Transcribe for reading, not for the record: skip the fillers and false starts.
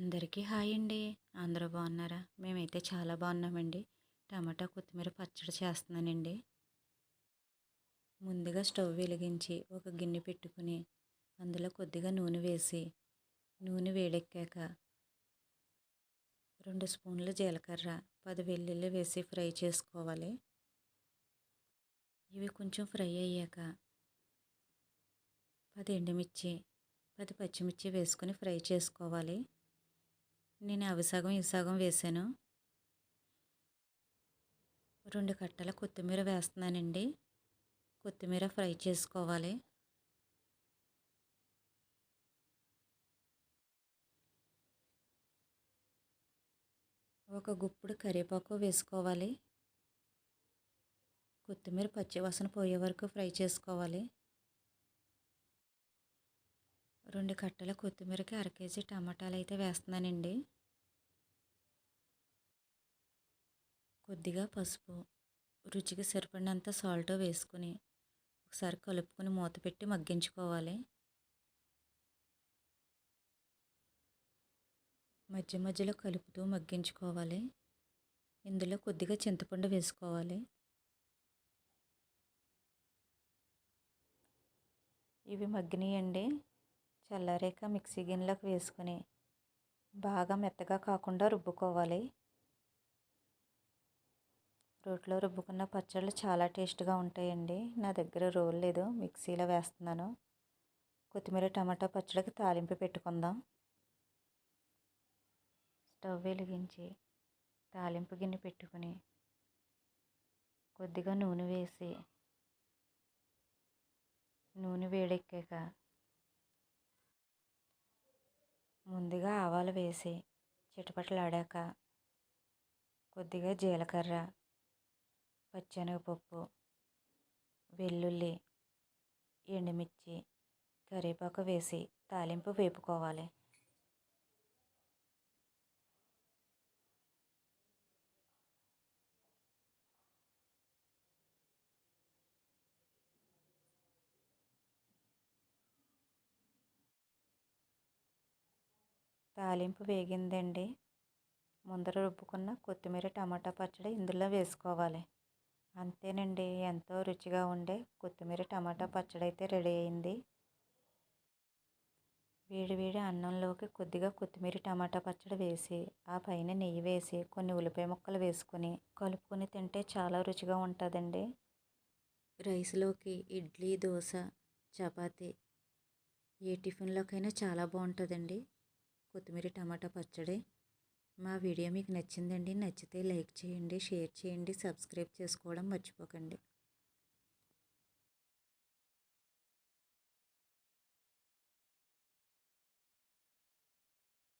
అందరికీ హాయ్ అండి. అందరూ బాగున్నారా? మేమైతే చాలా బాగున్నామండి. టమాటా కొత్తిమీర పచ్చడి చేస్తున్నానండి. ముందుగా స్టవ్ వెలిగించి ఒక గిన్నె పెట్టుకుని అందులో కొద్దిగా నూనె వేసి నూనె వేడెక్కాక 2 స్పూన్ల జీలకర్ర 10 వెల్లుల్లి వేసి ఫ్రై చేసుకోవాలి. ఇవి కొంచెం ఫ్రై అయ్యాక 10 ఎండుమిర్చి 10 పచ్చిమిర్చి వేసుకొని ఫ్రై చేసుకోవాలి. నేను అవి సగం ఈ సగం వేసాను. 2 కట్టల కొత్తిమీర వేస్తున్నానండి. కొత్తిమీర ఫ్రై చేసుకోవాలి. ఒక గుప్పుడు కరివేపాకు వేసుకోవాలి. కొత్తిమీర పచ్చివాసన పోయే వరకు ఫ్రై చేసుకోవాలి. 2 కట్టల కొత్తిమీరకి 1/2 కేజీ టమాటాలు అయితే వేస్తున్నానండి. కొద్దిగా పసుపు, రుచికి సరిపడినంత సాల్ట్ వేసుకుని ఒకసారి కలుపుకొని మూత పెట్టి మగ్గించుకోవాలి. మధ్య మధ్యలో కలుపుతూ మగ్గించుకోవాలి. ఇందులో కొద్దిగా చింతపండు వేసుకోవాలి. ఇవి మగ్గినాయండి. చల్లారాక మిక్సీ గిన్నెలోకి వేసుకొని బాగా మెత్తగా కాకుండా రుబ్బుకోవాలి. రోట్లో రుబ్బుకున్న పచ్చళ్ళు చాలా టేస్ట్గా ఉంటాయండి. నా దగ్గర రోల్ లేదు, మిక్సీలో వేస్తున్నాను. కొత్తిమీర టమాటా పచ్చడికి తాలింపు పెట్టుకుందాం. స్టవ్ వెలిగించి తాలింపు గిన్నె పెట్టుకుని కొద్దిగా నూనె వేసి నూనె వేడెక్కాక ముందుగా ఆవాలు వేసి చిటపటలాడాక కొద్దిగా జీలకర్ర, పచ్చెనగపప్పు, వెల్లుల్లి, ఎండుమిర్చి, కరివేపాకు వేసి తాలింపు వేపుకోవాలి. తాలింపు వేగిందండి. ముందర రుబ్బుకున్న కొత్తిమీర టమాటా పచ్చడి ఇందులో వేసుకోవాలి. అంతేనండి, ఎంతో రుచిగా ఉండే కొత్తిమీర టమాటా పచ్చడి అయితే రెడీ అయింది. వేడివేడి అన్నంలోకి కొద్దిగా కొత్తిమీర టమాటా పచ్చడి వేసి ఆ పైన నెయ్యి వేసి కొన్ని ఉల్లిపాయ ముక్కలు వేసుకుని కలుపుకొని తింటే చాలా రుచిగా ఉంటుందండి. రైస్లోకి ఇడ్లీ, దోశ, చపాతీ ఏ టిఫిన్లోకైనా చాలా బాగుంటుందండి కొత్తిమీర టమాటా పచ్చడి. మా వీడియో మీకు నచ్చిందండి. నచ్చితే లైక్ చేయండి, షేర్ చేయండి, సబ్స్క్రైబ్ చేసుకోవడం మర్చిపోకండి.